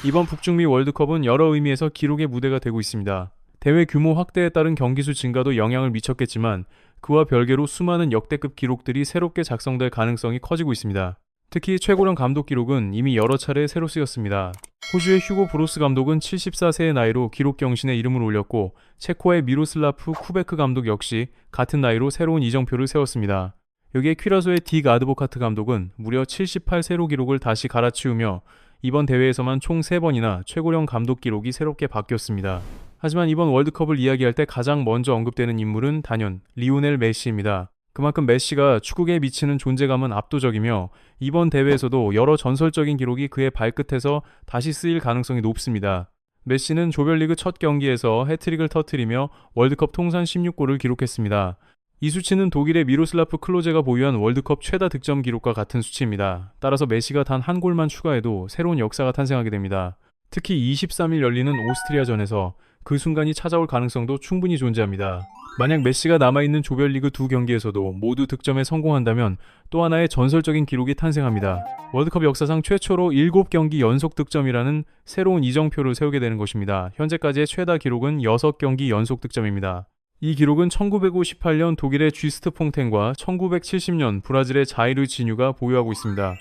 이번 북중미 월드컵은 여러 의미에서 기록의 무대가 되고 있습니다. 대회 규모 확대에 따른 경기수 증가도 영향을 미쳤겠지만 그와 별개로 수많은 역대급 기록들이 새롭게 작성될 가능성이 커지고 있습니다. 특히 최고령 감독 기록은 이미 여러 차례 새로 쓰였습니다. 호주의 휴고 브로스 감독은 74세의 나이로 기록 경신에 이름을 올렸고 체코의 미로슬라프 쿠베크 감독 역시 같은 나이로 새로운 이정표를 세웠습니다. 여기에 퀴라소의 딕 아드보카트 감독은 무려 78세로 기록을 다시 갈아치우며 이번 대회에서만 총 3번이나 최고령 감독 기록이 새롭게 바뀌었습니다. 하지만 이번 월드컵을 이야기할 때 가장 먼저 언급되는 인물은 단연 리오넬 메시입니다. 그만큼 메시가 축구계에 미치는 존재감은 압도적이며 이번 대회에서도 여러 전설적인 기록이 그의 발끝에서 다시 쓰일 가능성이 높습니다. 메시는 조별리그 첫 경기에서 해트릭을 터뜨리며 월드컵 통산 16골을 기록했습니다. 이 수치는 독일의 미로슬라프 클로제가 보유한 월드컵 최다 득점 기록과 같은 수치입니다. 따라서 메시가 단 한 골만 추가해도 새로운 역사가 탄생하게 됩니다. 특히 23일 열리는 오스트리아전에서 그 순간이 찾아올 가능성도 충분히 존재합니다. 만약 메시가 남아있는 조별리그 2경기에서도 모두 득점에 성공한다면 또 하나의 전설적인 기록이 탄생합니다. 월드컵 역사상 최초로 7경기 연속 득점이라는 새로운 이정표를 세우게 되는 것입니다. 현재까지의 최다 기록은 6경기 연속 득점입니다. 이 기록은 1958년 독일의 쥐스트 퐁텐과 1970년 브라질의 자이르 지뉴가 보유하고 있습니다.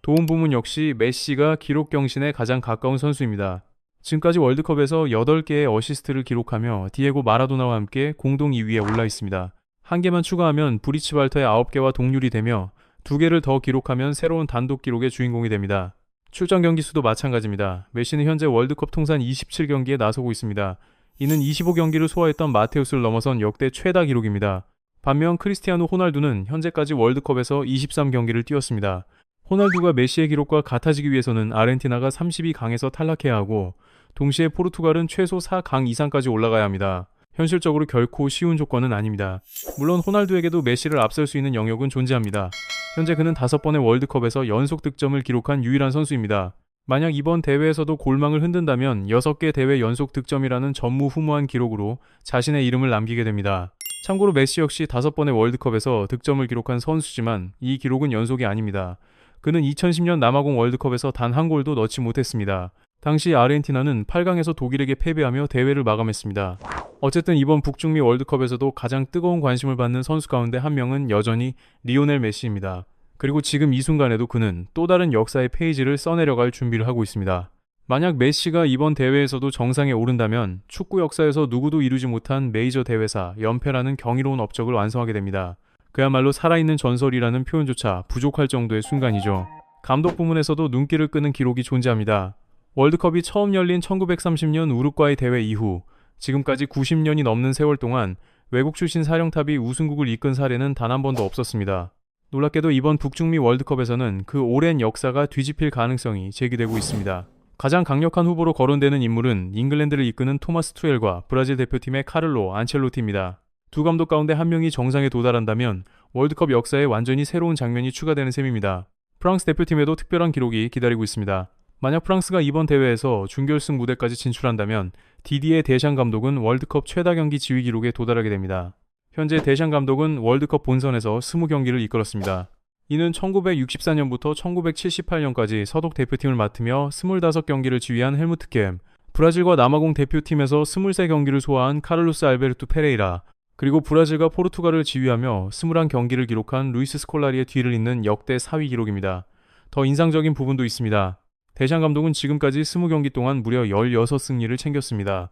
도움 부문 역시 메시가 기록 경신에 가장 가까운 선수입니다. 지금까지 월드컵에서 8개의 어시스트를 기록하며 디에고 마라도나와 함께 공동 2위에 올라 있습니다. 한 개만 추가하면 브리치 발터의 9개와 동률이 되며 2개를 더 기록하면 새로운 단독 기록의 주인공이 됩니다. 출전 경기 수도 마찬가지입니다. 메시는 현재 월드컵 통산 27경기에 나서고 있습니다. 이는 25경기를 소화했던 마테우스를 넘어선 역대 최다 기록입니다. 반면 크리스티아노 호날두는 현재까지 월드컵에서 23경기를 뛰었습니다. 호날두가 메시의 기록과 같아지기 위해서는 아르헨티나가 32강에서 탈락해야 하고 동시에 포르투갈은 최소 4강 이상까지 올라가야 합니다. 현실적으로 결코 쉬운 조건은 아닙니다. 물론 호날두에게도 메시를 앞설 수 있는 영역은 존재합니다. 현재 그는 5번의 월드컵에서 연속 득점을 기록한 유일한 선수입니다. 만약 이번 대회에서도 골망을 흔든다면 6개 대회 연속 득점이라는 전무후무한 기록으로 자신의 이름을 남기게 됩니다. 참고로 메시 역시 5번의 월드컵에서 득점을 기록한 선수지만 이 기록은 연속이 아닙니다. 그는 2010년 남아공 월드컵에서 단 한 골도 넣지 못했습니다. 당시 아르헨티나는 8강에서 독일에게 패배하며 대회를 마감했습니다. 어쨌든 이번 북중미 월드컵에서도 가장 뜨거운 관심을 받는 선수 가운데 한 명은 여전히 리오넬 메시입니다. 그리고 지금 이 순간에도 그는 또 다른 역사의 페이지를 써내려갈 준비를 하고 있습니다. 만약 메시가 이번 대회에서도 정상에 오른다면 축구 역사에서 누구도 이루지 못한 메이저 대회사 연패라는 경이로운 업적을 완성하게 됩니다. 그야말로 살아있는 전설이라는 표현조차 부족할 정도의 순간이죠. 감독 부문에서도 눈길을 끄는 기록이 존재합니다. 월드컵이 처음 열린 1930년 우루과이 대회 이후 지금까지 90년이 넘는 세월 동안 외국 출신 사령탑이 우승국을 이끈 사례는 단 한 번도 없었습니다. 놀랍게도 이번 북중미 월드컵에서는 그 오랜 역사가 뒤집힐 가능성이 제기되고 있습니다. 가장 강력한 후보로 거론되는 인물은 잉글랜드를 이끄는 토마스 투헬과 브라질 대표팀의 카를로 안첼로티입니다. 두 감독 가운데 한 명이 정상에 도달한다면 월드컵 역사에 완전히 새로운 장면이 추가되는 셈입니다. 프랑스 대표팀에도 특별한 기록이 기다리고 있습니다. 만약 프랑스가 이번 대회에서 준결승 무대까지 진출한다면 디디에 데샹 감독은 월드컵 최다 경기 지휘 기록에 도달하게 됩니다. 현재 데샹 감독은 월드컵 본선에서 20경기를 이끌었습니다. 이는 1964년부터 1978년까지 서독 대표팀을 맡으며 25경기를 지휘한 헬무트 켐, 브라질과 남아공 대표팀에서 23경기를 소화한 카를로스 알베르투 페레이라, 그리고 브라질과 포르투갈을 지휘하며 21경기를 기록한 루이스 스콜라리의 뒤를 잇는 역대 4위 기록입니다. 더 인상적인 부분도 있습니다. 데샹 감독은 지금까지 20경기 동안 무려 16승리를 챙겼습니다.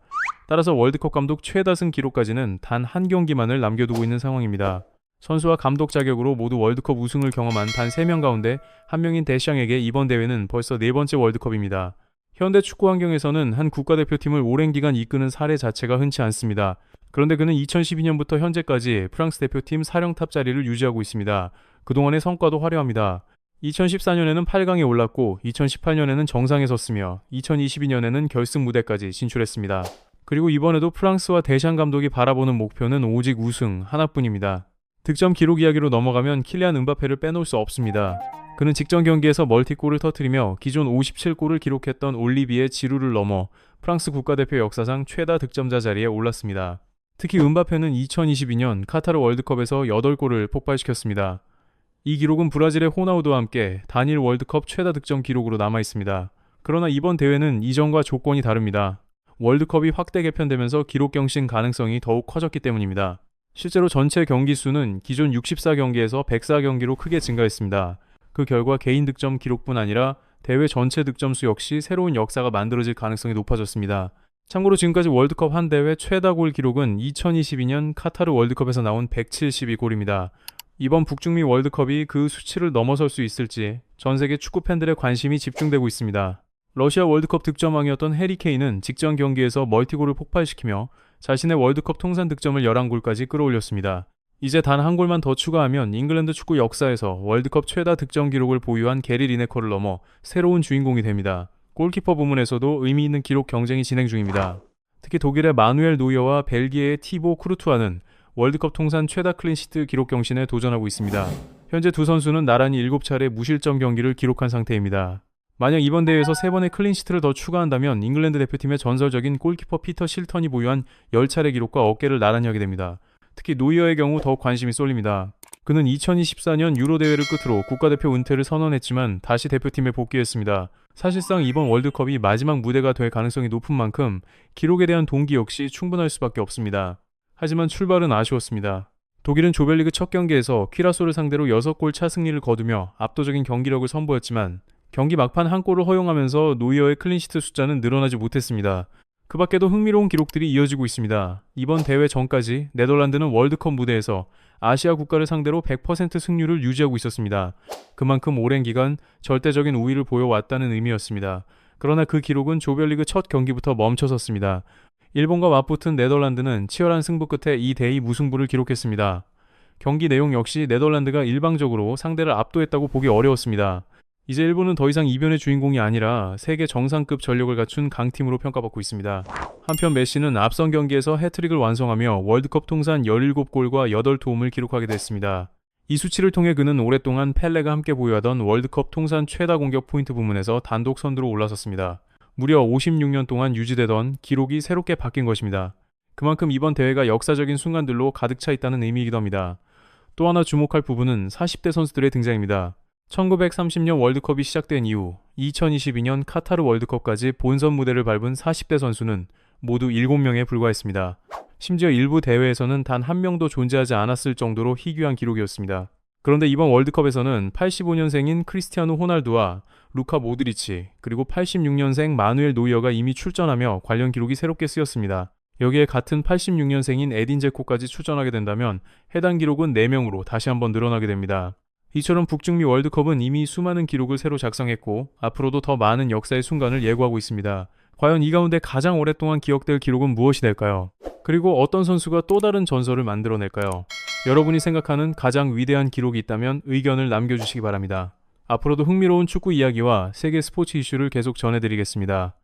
따라서 월드컵 감독 최다승 기록까지는 단 한 경기만을 남겨두고 있는 상황입니다. 선수와 감독 자격으로 모두 월드컵 우승을 경험한 단 3명 가운데 한 명인 데샹에게 이번 대회는 벌써 4번째 월드컵입니다. 현대 축구 환경에서는 한 국가대표팀을 오랜 기간 이끄는 사례 자체가 흔치 않습니다. 그런데 그는 2012년부터 현재까지 프랑스 대표팀 사령탑 자리를 유지하고 있습니다. 그동안의 성과도 화려합니다. 2014년에는 8강에 올랐고 2018년에는 정상에 섰으며 2022년에는 결승 무대까지 진출했습니다. 그리고 이번에도 프랑스와 데샹 감독이 바라보는 목표는 오직 우승 하나뿐입니다. 득점 기록 이야기로 넘어가면 킬리안 음바페를 빼놓을 수 없습니다. 그는 직전 경기에서 멀티골을 터뜨리며 기존 57골을 기록했던 올리비에 지루를 넘어 프랑스 국가대표 역사상 최다 득점자 자리에 올랐습니다. 특히 음바페는 2022년 카타르 월드컵에서 8골을 폭발시켰습니다. 이 기록은 브라질의 호나우두와 함께 단일 월드컵 최다 득점 기록으로 남아있습니다. 그러나 이번 대회는 이전과 조건이 다릅니다. 월드컵이 확대 개편되면서 기록 경신 가능성이 더욱 커졌기 때문입니다. 실제로 전체 경기 수는 기존 64경기에서 104경기로 크게 증가했습니다. 그 결과 개인 득점 기록뿐 아니라 대회 전체 득점 수 역시 새로운 역사가 만들어질 가능성이 높아졌습니다. 참고로 지금까지 월드컵 한 대회 최다 골 기록은 2022년 카타르 월드컵에서 나온 172골입니다. 이번 북중미 월드컵이 그 수치를 넘어설 수 있을지 전 세계 축구 팬들의 관심이 집중되고 있습니다. 러시아 월드컵 득점왕이었던 해리 케인은 직전 경기에서 멀티골을 폭발시키며 자신의 월드컵 통산 득점을 11골까지 끌어올렸습니다. 이제 단 한 골만 더 추가하면 잉글랜드 축구 역사에서 월드컵 최다 득점 기록을 보유한 게리 리네커를 넘어 새로운 주인공이 됩니다. 골키퍼 부문에서도 의미 있는 기록 경쟁이 진행 중입니다. 특히 독일의 마누엘 노이어와 벨기에의 티보 쿠르투아는 월드컵 통산 최다 클린시트 기록 경신에 도전하고 있습니다. 현재 두 선수는 나란히 7차례 무실점 경기를 기록한 상태입니다. 만약 이번 대회에서 3번의 클린시트를 더 추가한다면 잉글랜드 대표팀의 전설적인 골키퍼 피터 실턴이 보유한 10차례 기록과 어깨를 나란히 하게 됩니다. 특히 노이어의 경우 더욱 관심이 쏠립니다. 그는 2024년 유로 대회를 끝으로 국가대표 은퇴를 선언했지만 다시 대표팀에 복귀했습니다. 사실상 이번 월드컵이 마지막 무대가 될 가능성이 높은 만큼 기록에 대한 동기 역시 충분할 수밖에 없습니다. 하지만 출발은 아쉬웠습니다. 독일은 조별리그 첫 경기에서 퀴라소를 상대로 6골 차 승리를 거두며 압도적인 경기력을 선보였지만 경기 막판 한 골을 허용하면서 노이어의 클린시트 숫자는 늘어나지 못했습니다. 그 밖에도 흥미로운 기록들이 이어지고 있습니다. 이번 대회 전까지 네덜란드는 월드컵 무대에서 아시아 국가를 상대로 100% 승률을 유지하고 있었습니다. 그만큼 오랜 기간 절대적인 우위를 보여왔다는 의미였습니다. 그러나 그 기록은 조별리그 첫 경기부터 멈춰섰습니다. 일본과 맞붙은 네덜란드는 치열한 승부 끝에 2대2 무승부를 기록했습니다. 경기 내용 역시 네덜란드가 일방적으로 상대를 압도했다고 보기 어려웠습니다. 이제 일본은 더 이상 이변의 주인공이 아니라 세계 정상급 전력을 갖춘 강팀으로 평가받고 있습니다. 한편 메시는 앞선 경기에서 해트릭을 완성하며 월드컵 통산 17골과 8도움을 기록하게 됐습니다. 이 수치를 통해 그는 오랫동안 펠레가 함께 보유하던 월드컵 통산 최다 공격 포인트 부문에서 단독 선두로 올라섰습니다. 무려 56년 동안 유지되던 기록이 새롭게 바뀐 것입니다. 그만큼 이번 대회가 역사적인 순간들로 가득 차 있다는 의미이기도 합니다. 또 하나 주목할 부분은 40대 선수들의 등장입니다. 1930년 월드컵이 시작된 이후 2022년 카타르 월드컵까지 본선 무대를 밟은 40대 선수는 모두 7명에 불과했습니다. 심지어 일부 대회에서는 단 한 명도 존재하지 않았을 정도로 희귀한 기록이었습니다. 그런데 이번 월드컵에서는 85년생인 크리스티아노 호날두와 루카 모드리치, 그리고 86년생 마누엘 노이어가 이미 출전하며 관련 기록이 새롭게 쓰였습니다. 여기에 같은 86년생인 에딘 제코까지 출전하게 된다면 해당 기록은 4명으로 다시 한번 늘어나게 됩니다. 이처럼 북중미 월드컵은 이미 수많은 기록을 새로 작성했고 앞으로도 더 많은 역사의 순간을 예고하고 있습니다. 과연 이 가운데 가장 오랫동안 기억될 기록은 무엇이 될까요? 그리고 어떤 선수가 또 다른 전설을 만들어낼까요? 여러분이 생각하는 가장 위대한 기록이 있다면 의견을 남겨주시기 바랍니다. 앞으로도 흥미로운 축구 이야기와 세계 스포츠 이슈를 계속 전해드리겠습니다.